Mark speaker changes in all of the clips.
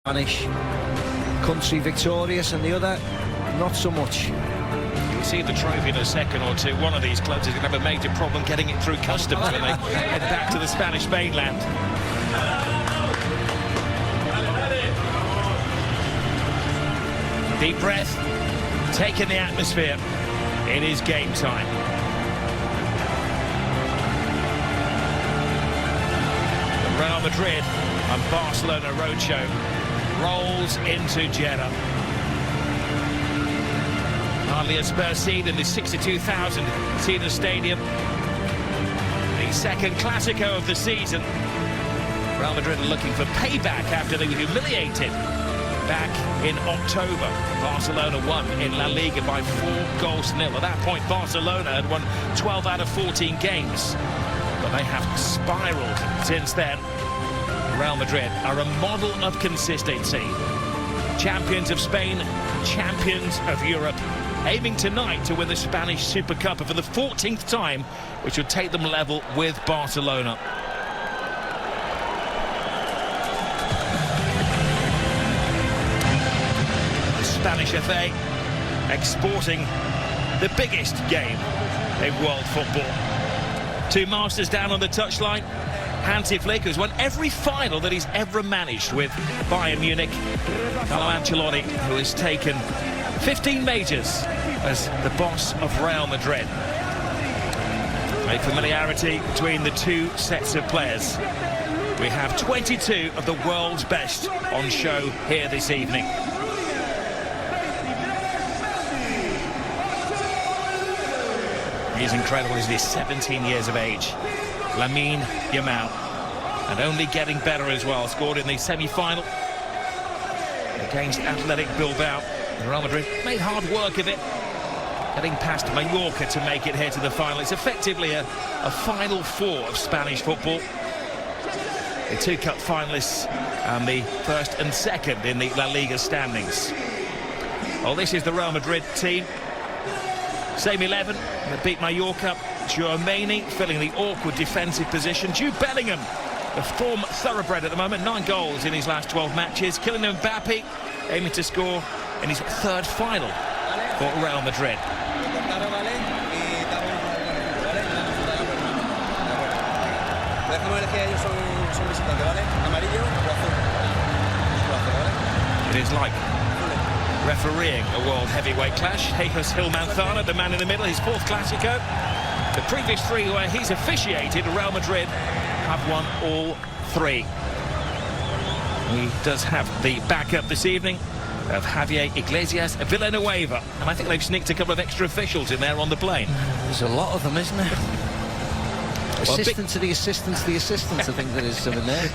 Speaker 1: Spanish country victorious and the other not so much.
Speaker 2: You'll see the trophy in a second or two. One of these clubs is going to have a major problem getting it through customs when they head back to the Spanish mainland. Deep breath, take in the atmosphere. It is game time. The Real Madrid and Barcelona roadshow rolls into Jeddah. Hardly a spare seat in the 62,000-seater stadium. The second Clasico of the season. Real Madrid are looking for payback after they were humiliated back in October. Barcelona won in La Liga by 4-0. At that point, Barcelona had won 12 out of 14 games. But they have spiraled since then. Real Madrid are a model of consistency. Champions of Spain, champions of Europe, aiming tonight to win the Spanish Super Cup for the 14th time, which would take them level with Barcelona. The Spanish FA exporting the biggest game in world football. Two masters down on the touchline. Hansi Flick, who's won every final that he's ever managed with Bayern Munich. Carlo Ancelotti, who has taken 15 majors as the boss of Real Madrid. A familiarity between the two sets of players. We have 22 of the world's best on show here this evening. He's incredible. He's 17 years of age. Lamine Yamal, and only getting better as well. Scored in the semi-final against Athletic Bilbao. Real Madrid made hard work of it, getting past Mallorca to make it here to the final. It's effectively a final four of Spanish football. The two cup finalists and the first and second in the La Liga standings. Well, this is the Real Madrid team. Same 11 that beat Mallorca. Tchouaméni filling the awkward defensive position. Jude Bellingham, the form thoroughbred at the moment, 9 goals in his last 12 matches. Kylian Mbappe aiming to score in his third final for Real Madrid. It is like refereeing a world heavyweight clash. Jesus Manzano, the man in the middle, his fourth Clasico. The previous three where he's officiated, Real Madrid have won all three. He does have the backup this evening of Javier Iglesias Villanueva, and I think they've sneaked a couple of extra officials in there on the plane.
Speaker 1: There's a lot of them, isn't there? Assistant to the assistants, I think there is some in there.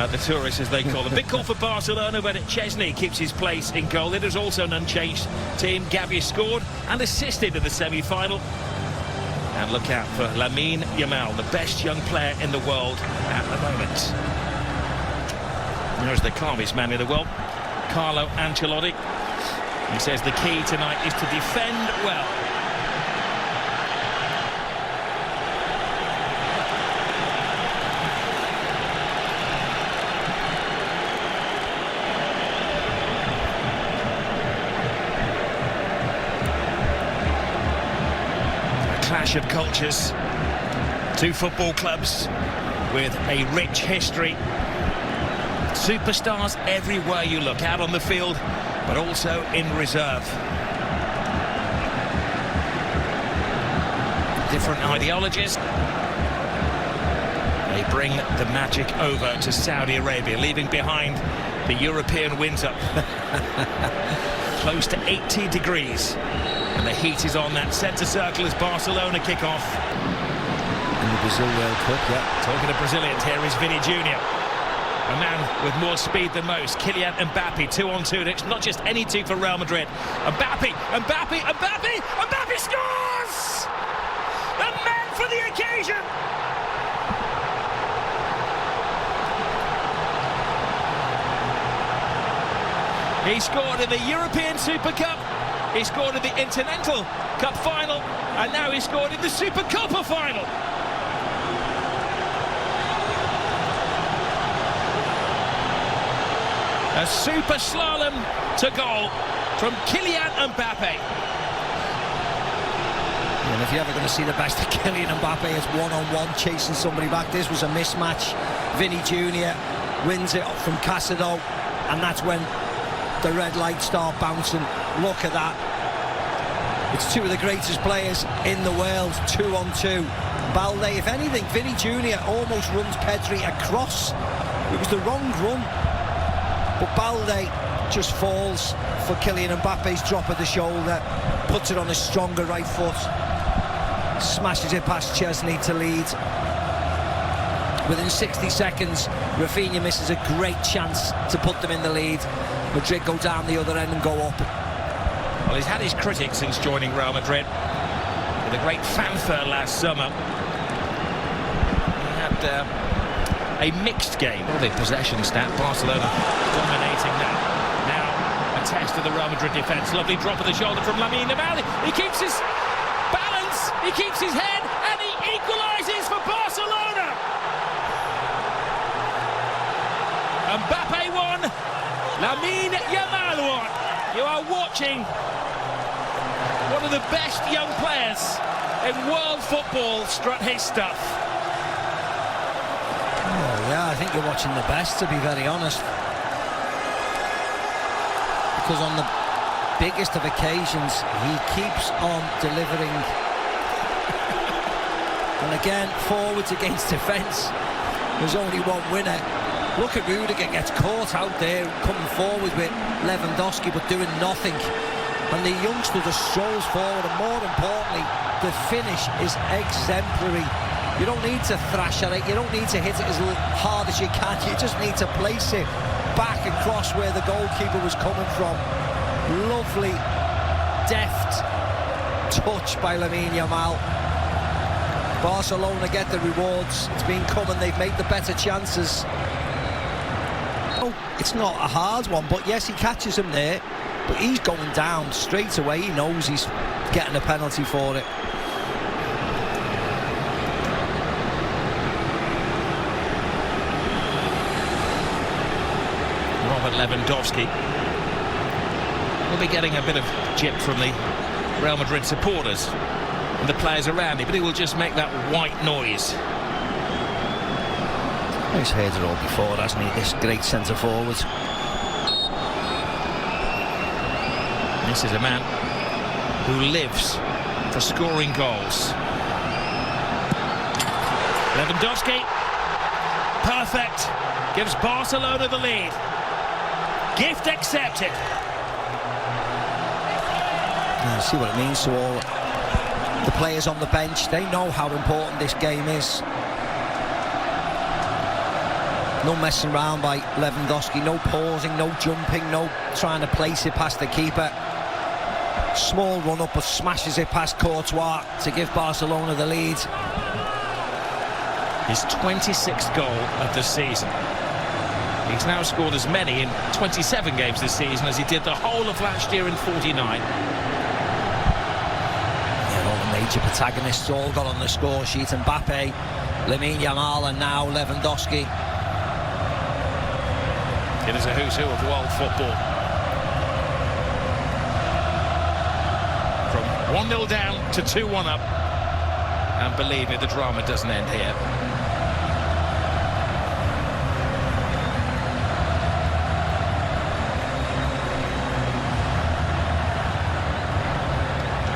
Speaker 2: The tourists, as they call them. Big call for Barcelona, but Chesney keeps his place in goal. It is also an unchanged team. Gavi scored and assisted in the semi-final. And look out for Lamine Yamal, the best young player in the world at the moment. There's the calmest man in the world, Carlo Ancelotti. He says the key tonight is to defend well. Clash of cultures, two football clubs with a rich history, superstars everywhere you look, out on the field but also in reserve. Different ideologies. They bring the magic over to Saudi Arabia, leaving behind the European winter. Close to 80 degrees. And the heat is on that centre circle as Barcelona kick off.
Speaker 1: In the Brazil World Cup, yeah.
Speaker 2: Talking to Brazilians, here is Vini Jr. A man with more speed than most. Kylian Mbappe, 2-on-2. It's not just any two for Real Madrid. Mbappe scores! The man for the occasion! He scored in the European Super Cup. He scored in the Intercontinental Cup final, and now he scored in the Super Copa final. A super slalom to goal from Kylian Mbappe.
Speaker 1: And if you're ever going to see the best of Kylian Mbappe, it's one-on-one chasing somebody back. This was a mismatch. Vinny Jr. wins it from Casado, and that's when the red lights start bouncing. Look at that. It's two of the greatest players in the world, 2-on-2. Balde, if anything, Vinny Jr. almost runs Pedri across. It was the wrong run, but Balde just falls for Kylian Mbappe's drop of the shoulder, puts it on his stronger right foot, smashes it past Chesney to lead. Within 60 seconds, Rafinha misses a great chance to put them in the lead. Madrid go down the other end and go up.
Speaker 2: Well, he's had his critics since joining Real Madrid, with a great fanfare last summer. He had a mixed game. Well, the possession stat, Barcelona dominating that. Now, a test of the Real Madrid defence. Lovely drop of the shoulder from Lamine Yamal. He keeps his balance, he keeps his head, and he equalises for Barcelona. Mbappe won, Lamine Yamal won. You are watching one of the best young players in world football strut his stuff.
Speaker 1: Oh yeah, I think you're watching the best, to be very honest. Because on the biggest of occasions, he keeps on delivering. And again, forwards against defence, there's only one winner. Look at Rudiger, gets caught out there, coming forward with Lewandowski, but doing nothing. And the youngster just strolls forward, and more importantly, the finish is exemplary. You don't need to thrash at it, you don't need to hit it as hard as you can, you just need to place it back across where the goalkeeper was coming from. Lovely, deft touch by Lamine Yamal. Barcelona get the rewards, it's been coming, they've made the better chances. It's not a hard one, but yes, he catches him there, but he's going down straight away. He knows he's getting a penalty for it.
Speaker 2: Robert Lewandowski will be getting a bit of jip from the Real Madrid supporters and the players around him, but he will just make that white noise.
Speaker 1: He's heard it all before, hasn't he? This great centre forward.
Speaker 2: This is a man who lives for scoring goals. Lewandowski, perfect, gives Barcelona the lead. Gift accepted.
Speaker 1: Yeah, see what it means to all the players on the bench. They know how important this game is. No messing around by Lewandowski, no pausing, no jumping, no trying to place it past the keeper. Small run up, but smashes it past Courtois to give Barcelona the lead.
Speaker 2: His 26th goal of the season. He's now scored as many in 27 games this season as he did the whole of last year in 49.
Speaker 1: Yeah, all the major protagonists all got on the score sheet. Mbappe, Lamine Yamal, and now Lewandowski.
Speaker 2: It is a who's who of world football. From 1-0 down to 2-1 up. And believe me, the drama doesn't end here.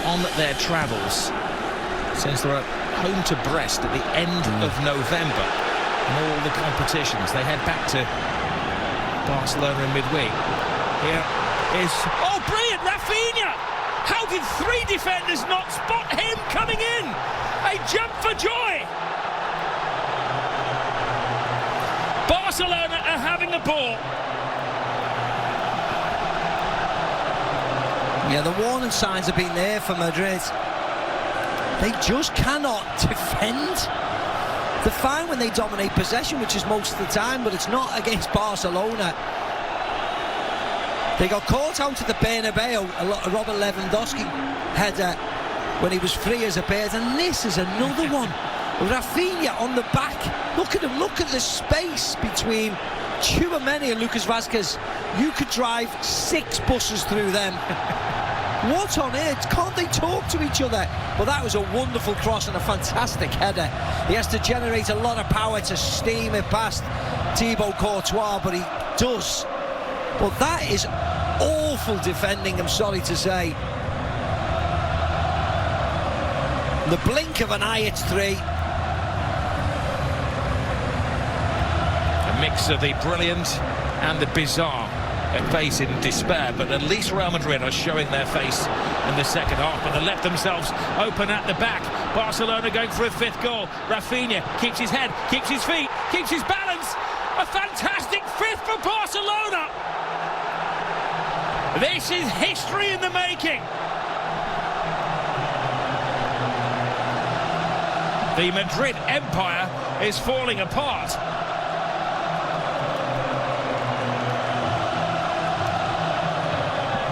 Speaker 2: On their travels, since they're at home to Brest at the end of November, in all the competitions, they head back to Barcelona in midweek. Here is, oh brilliant, Rafinha! How did three defenders not spot him coming in? A jump for joy! Barcelona are having the ball.
Speaker 1: Yeah, the warning signs have been there for Madrid. They just cannot defend. They're fine when they dominate possession, which is most of the time, but it's not against Barcelona. They got caught out at the Bernabeu, a Robert Lewandowski header when he was free as a bird, and this is another one. Rafinha on the back. Look at him, look at the space between Tchouaméni and Lucas Vazquez, you could drive 6 buses through them. What on earth? Can't they talk to each other? But that was a wonderful cross and a fantastic header. He has to generate a lot of power to steam it past Thibaut Courtois, but he does. But that is awful defending, I'm sorry to say. The blink of an eye, it's 3.
Speaker 2: A mix of the brilliant and the bizarre at face in despair, but at least Real Madrid are showing their face in the second half, but they left themselves open at the back. Barcelona going for a 5th goal. Rafinha keeps his head, keeps his feet, keeps his balance. A fantastic 5th for Barcelona. This is history in the making. The Madrid empire is falling apart.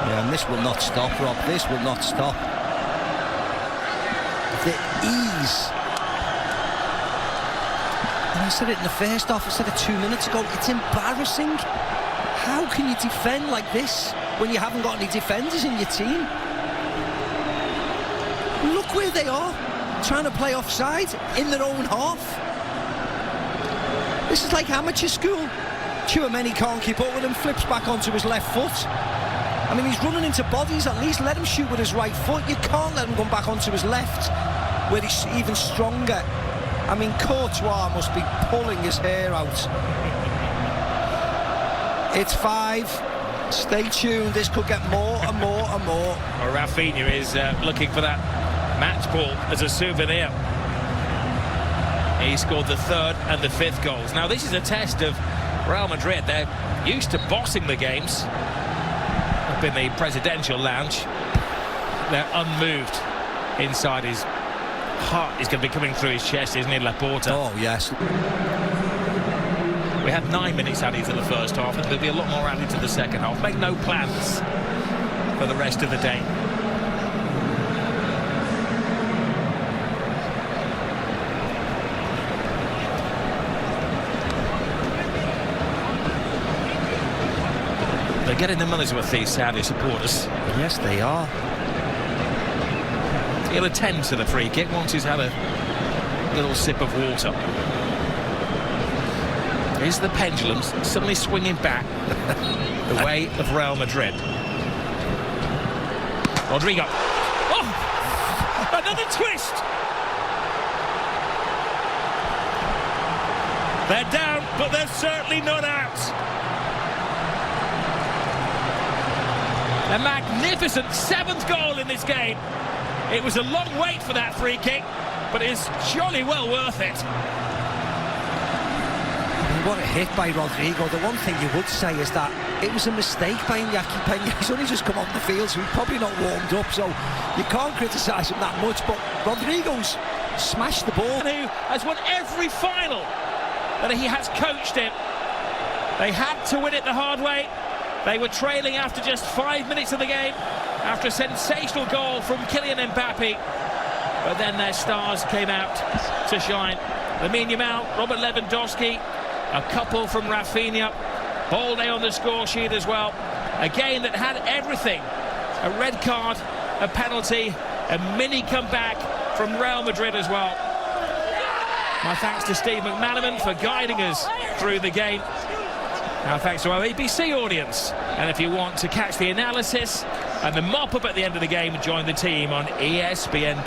Speaker 1: And this will not stop, Rob. This will not stop. The ease. And I said it in the first half, I said it 2 minutes ago. It's embarrassing. How can you defend like this when you haven't got any defenders in your team? Look where they are, trying to play offside in their own half. This is like amateur school. Tchouaméni can't keep up with him, flips back onto his left foot. I mean, he's running into bodies. At least let him shoot with his right foot. You can't let him come back onto his left, where he's even stronger. I mean, Courtois must be pulling his hair out. It's 5. Stay tuned. This could get more and more and more.
Speaker 2: Well, Rafinha is looking for that match ball as a souvenir. He scored the 3rd and the 5th goals. Now, this is a test of Real Madrid. They're used to bossing the games up in the presidential lounge. They're unmoved inside. His heart is going to be coming through his chest, isn't it, Laporta?
Speaker 1: Oh, yes.
Speaker 2: We had 9 minutes added to the first half, and there'll be a lot more added to the second half. Make no plans for the rest of the day. They're getting the money's worth, these Saudi supporters.
Speaker 1: Yes, they are.
Speaker 2: He'll attend to the free kick once he's had a little sip of water. Is the pendulum suddenly swinging back the way of Real Madrid? Rodrigo. Oh! Another twist! They're down, but they're certainly not out. A magnificent 7th goal in this game. It was a long wait for that free kick, but it's surely well worth it.
Speaker 1: What a hit by Rodrigo. The one thing you would say is that it was a mistake by Iñaki Peña. He's only just come on the field, so he's probably not warmed up, so you can't criticise him that much, but Rodrigo's smashed the ball.
Speaker 2: Who has won every final that he has coached in. They had to win it the hard way. They were trailing after just 5 minutes of the game, after a sensational goal from Kylian Mbappe, but then their stars came out to shine. Lamine Yamal, Robert Lewandowski, a couple from Rafinha, Balde on the score sheet as well. A game that had everything: a red card, a penalty, a mini comeback from Real Madrid as well. My thanks to Steve McManaman for guiding us through the game. Now thanks to our ABC audience. And if you want to catch the analysis and the mop-up at the end of the game, join the team on ESPN+.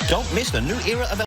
Speaker 3: Don't miss the new era of